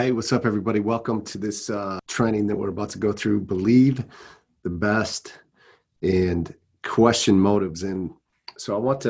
Hey, what's up, everybody? Welcome to this training that we're about to go through. Believe the best and question motives. And so I want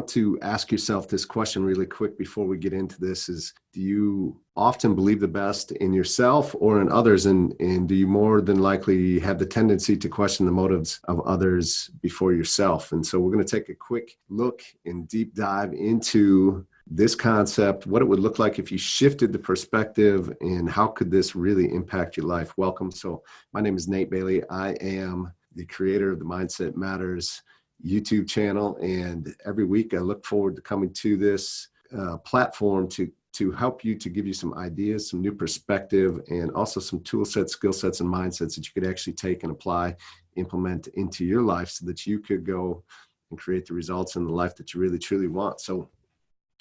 to ask yourself this question really quick before we get into this: is do you often believe the best in yourself or in others? And do you more than likely have the tendency to question the motives of others before yourself? And so we're going to take a quick look and deep dive into this concept, what it would look like if you shifted the perspective, and how could this really impact your life. Welcome. So my name is Nate Bailey. I am the creator of the Mindset Matters YouTube channel. And every week I look forward to coming to this platform to help you, to give you some ideas, some new perspective, and also some tool sets, skill sets, and mindsets that you could actually take and apply, implement into your life so that you could go and create the results in the life that you really, truly want. So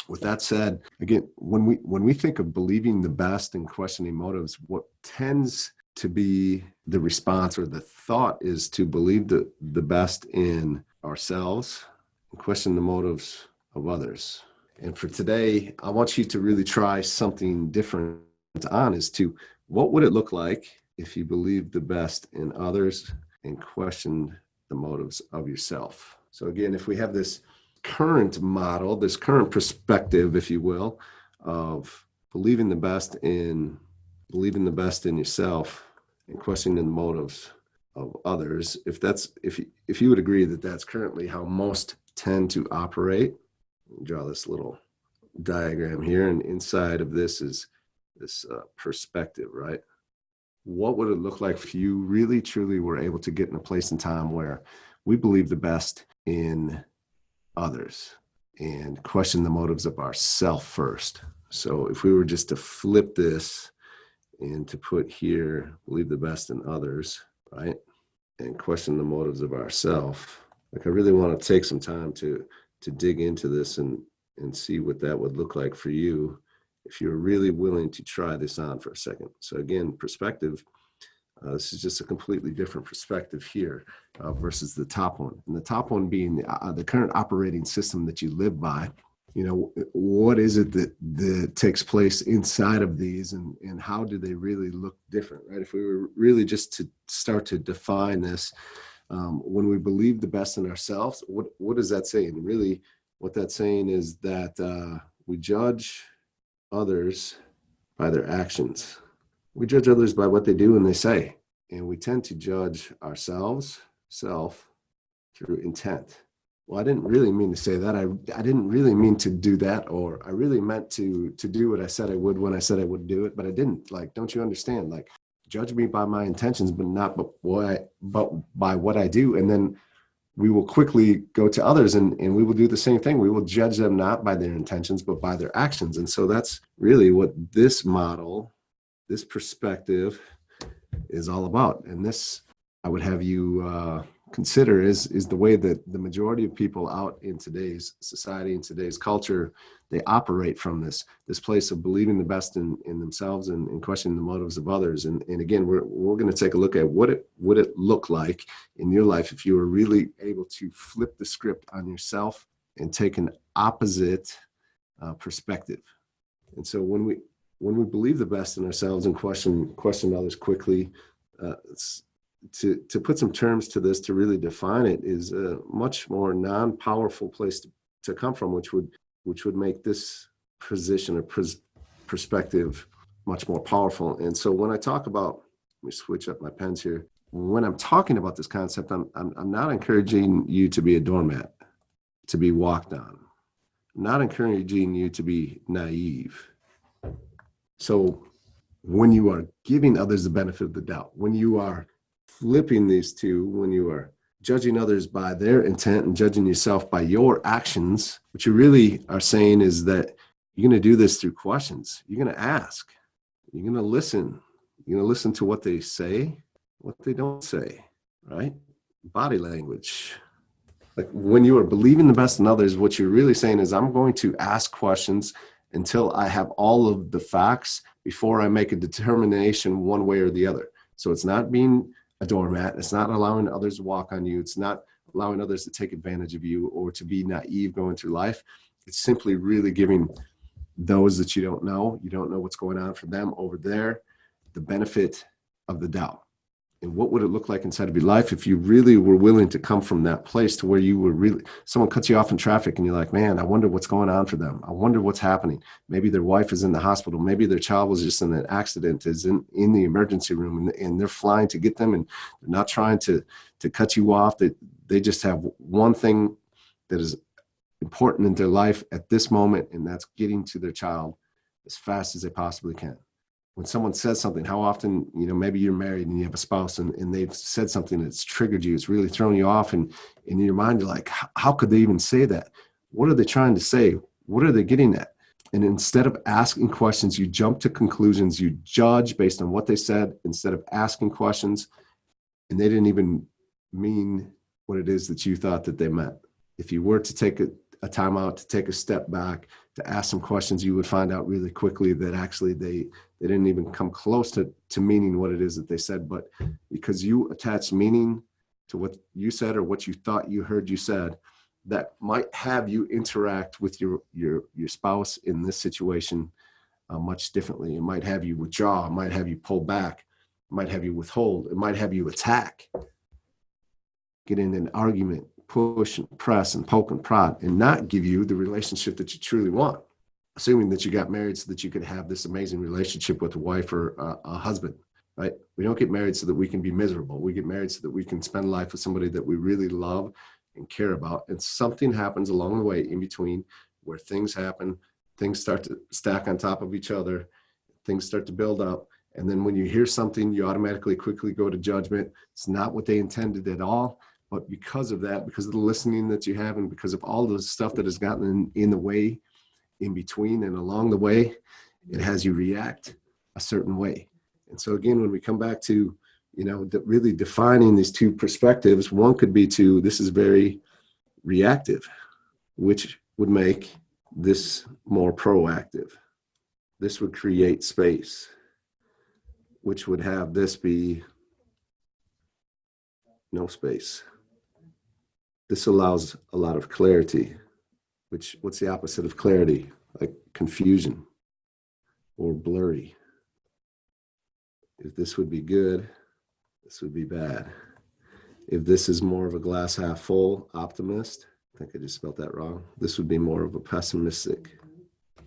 with that said, again, when we think of believing the best and questioning motives, what tends to be the response or the thought is to believe the best in ourselves and question the motives of others. And for today, I want you to really try something different on as to what would it look like if you believed the best in others and questioned the motives of yourself. So again, if we have this current model, this current perspective, if you will, of believing the best in yourself and questioning the motives of others, if you would agree that that's currently how most tend to operate. Draw this little diagram here, and inside of this is this perspective, right? What would it look like if you really truly were able to get in a place and time where we believe the best in others and question the motives of ourself first? So if we were just to flip this and to put here, believe the best in others, right? And question the motives of ourself. Like, I really want to take some time to dig into this and see what that would look like for you if you're really willing to try this on for a second. So again, perspective. This is just a completely different perspective here versus the top one. And the top one being the current operating system that you live by. You know, what is it that takes place inside of these, and how do they really look different, right? If we were really just to start to define this, when we believe the best in ourselves, what does that say? And really what that's saying is that we judge others by their actions. We judge others by what they do and they say, and we tend to judge ourselves, self, through intent. Well, I didn't really mean to say that. I didn't really mean to do that, or I really meant to do what I said I would when I said I would do it, but I didn't. Like, don't you understand? Like, judge me by my intentions, but not by what I do. And then we will quickly go to others and we will do the same thing. We will judge them not by their intentions, but by their actions. And so that's really what this model, this perspective is all about. And this, I would have you consider, is the way that the majority of people out in today's society, in today's culture, they operate from this place of believing the best in themselves and questioning the motives of others. And again, we're going to take a look at what would it look like in your life if you were really able to flip the script on yourself and take an opposite perspective. And so when we believe the best in ourselves and question others quickly, to put some terms to this, to really define it, is a much more non-powerful place to come from, which would make this position or perspective much more powerful. And so when I talk about, let me switch up my pens here. When I'm talking about this concept, I'm not encouraging you to be a doormat, to be walked on. I'm not encouraging you to be naive. So when you are giving others the benefit of the doubt, when you are flipping these two, when you are judging others by their intent and judging yourself by your actions, what you really are saying is that you're going to do this through questions. You're going to ask. You're going to listen. You're going to listen to what they say, what they don't say, right? Body language. Like, when you are believing the best in others, what you're really saying is, I'm going to ask questions until I have all of the facts before I make a determination one way or the other. So it's not being a doormat. It's not allowing others to walk on you. It's not allowing others to take advantage of you or to be naive going through life. It's simply really giving those that you don't know what's going on for them over there, the benefit of the doubt. And what would it look like inside of your life if you really were willing to come from that place to where you were really, someone cuts you off in traffic and you're like, man, I wonder what's going on for them. I wonder what's happening. Maybe their wife is in the hospital. Maybe their child was just in an accident, is in the emergency room, and they're flying to get them, and they're not trying to cut you off. They just have one thing that is important in their life at this moment, and that's getting to their child as fast as they possibly can. When someone says something, how often, maybe you're married and you have a spouse and they've said something that's triggered you, it's really thrown you off, and in your mind, you're like, how could they even say that? What are they trying to say? What are they getting at? And instead of asking questions, you jump to conclusions, you judge based on what they said instead of asking questions, and they didn't even mean what it is that you thought that they meant. If you were to take a time out, to take a step back, to ask some questions, you would find out really quickly that actually they didn't even come close to meaning what it is that they said. But because you attach meaning to what you said or what you thought you heard you said, that might have you interact with your spouse in this situation much differently. It might have you withdraw. It might have you pull back. It might have you withhold. It might have you attack, get in an argument, push and press and poke and prod, and not give you the relationship that you truly want. Assuming that you got married so that you could have this amazing relationship with a wife or a husband, right? We don't get married so that we can be miserable. We get married so that we can spend life with somebody that we really love and care about. And something happens along the way in between where things happen, things start to stack on top of each other, things start to build up. And then when you hear something, you automatically quickly go to judgment. It's not what they intended at all. But because of that, because of the listening that you have, and because of all the stuff that has gotten in the way, in between and along the way, it has you react a certain way. And so again, when we come back to, really defining these two perspectives, one could be this is very reactive, which would make this more proactive. This would create space, which would have this be no space. This allows a lot of clarity, what's the opposite of clarity? Like confusion or blurry. If this would be good, this would be bad. If this is more of a glass half full optimist, I think I just spelled that wrong. This would be more of a pessimistic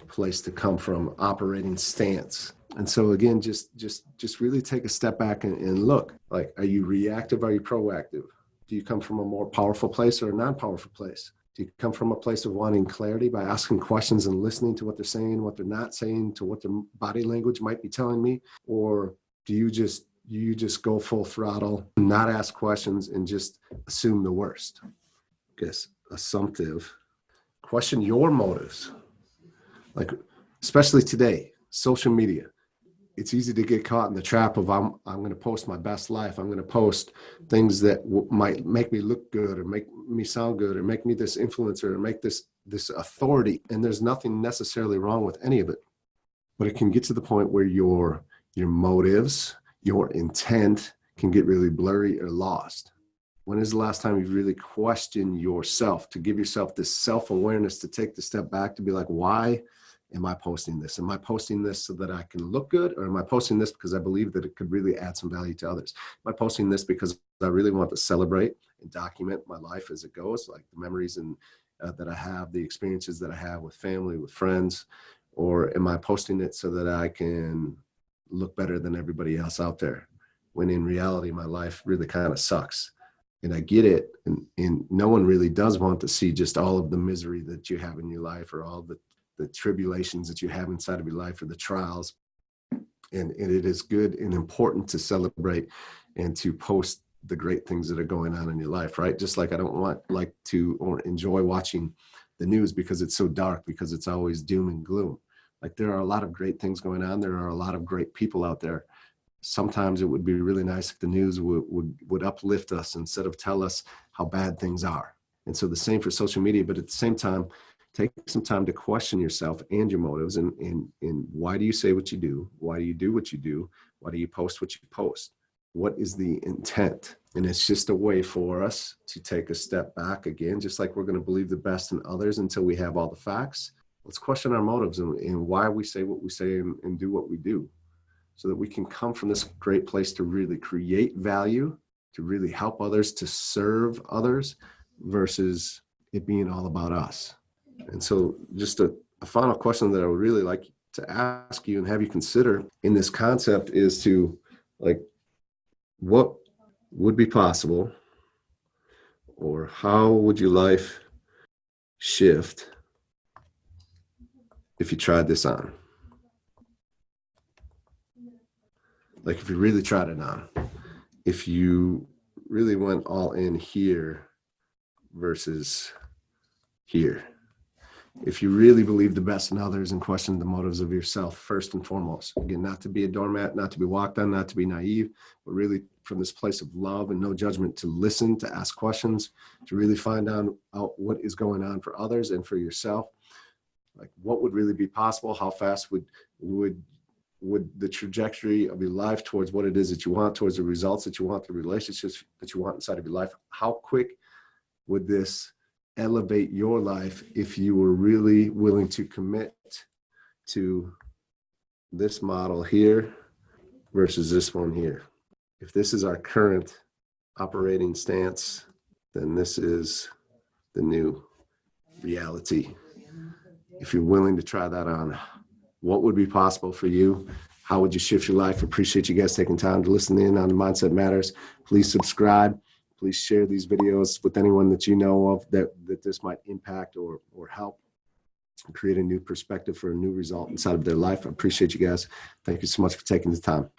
place to come from, operating stance. And so again, just really take a step back and look, like, are you reactive? Are you proactive? Do you come from a more powerful place or a non-powerful place? Do you come from a place of wanting clarity by asking questions and listening to what they're saying, what they're not saying, to what their body language might be telling me? Or do you just go full throttle, not ask questions, and just assume the worst? I guess assumptive. Question your motives. Like, especially today, social media. It's easy to get caught in the trap of I'm going to post my best life. I'm going to post things that might make me look good or make me sound good or make me this influencer or make this authority. And there's nothing necessarily wrong with any of it. But it can get to the point where your motives, your intent can get really blurry or lost. When is the last time you've really questioned yourself, to give yourself this self-awareness, to take the step back, to be like, why am I posting this? Am I posting this so that I can look good? Or am I posting this because I believe that it could really add some value to others? Am I posting this because I really want to celebrate and document my life as it goes, like the memories and that I have, the experiences that I have with family, with friends? Or am I posting it so that I can look better than everybody else out there, when in reality, my life really kind of sucks? And I get it. And no one really does want to see just all of the misery that you have in your life, or all the tribulations that you have inside of your life, or the trials. And it is good and important to celebrate and to post the great things that are going on in your life, right? Just like I don't like to or enjoy watching the news because it's so dark, because it's always doom and gloom. Like, there are a lot of great things going on. There are a lot of great people out there. Sometimes it would be really nice if the news would uplift us instead of tell us how bad things are. And so the same for social media, but at the same time, take some time to question yourself and your motives, and why do you say what you do? Why do you do what you do? Why do you post what you post? What is the intent? And it's just a way for us to take a step back again, just like we're going to believe the best in others until we have all the facts. let's question our motives and why we say what we say and do what we do, so that we can come from this great place to really create value, to really help others, to serve others, versus it being all about us. And so just a final question that I would really like to ask you and have you consider in this concept is to, like, what would be possible, or how would your life shift if you tried this on? Like, if you really tried it on, if you really went all in here versus here, if you really believe the best in others and question the motives of yourself first and foremost. Again, not to be a doormat, not to be walked on, not to be naive, but really from this place of love and no judgment, to listen, to ask questions, to really find out what is going on for others and for yourself. Like, what would really be possible? How fast would the trajectory of your life towards what it is that you want, towards the results that you want, the relationships that you want inside of your life, how quick would this elevate your life if you were really willing to commit to this model here versus this one here? If this is our current operating stance, then this is the new reality. If you're willing to try that on, what would be possible for you? How would you shift your life? Appreciate you guys taking time to listen in on the Mindset Matters. Please subscribe. Please share these videos with anyone that you know of that this might impact or help create a new perspective for a new result inside of their life. I appreciate you guys. Thank you so much for taking the time.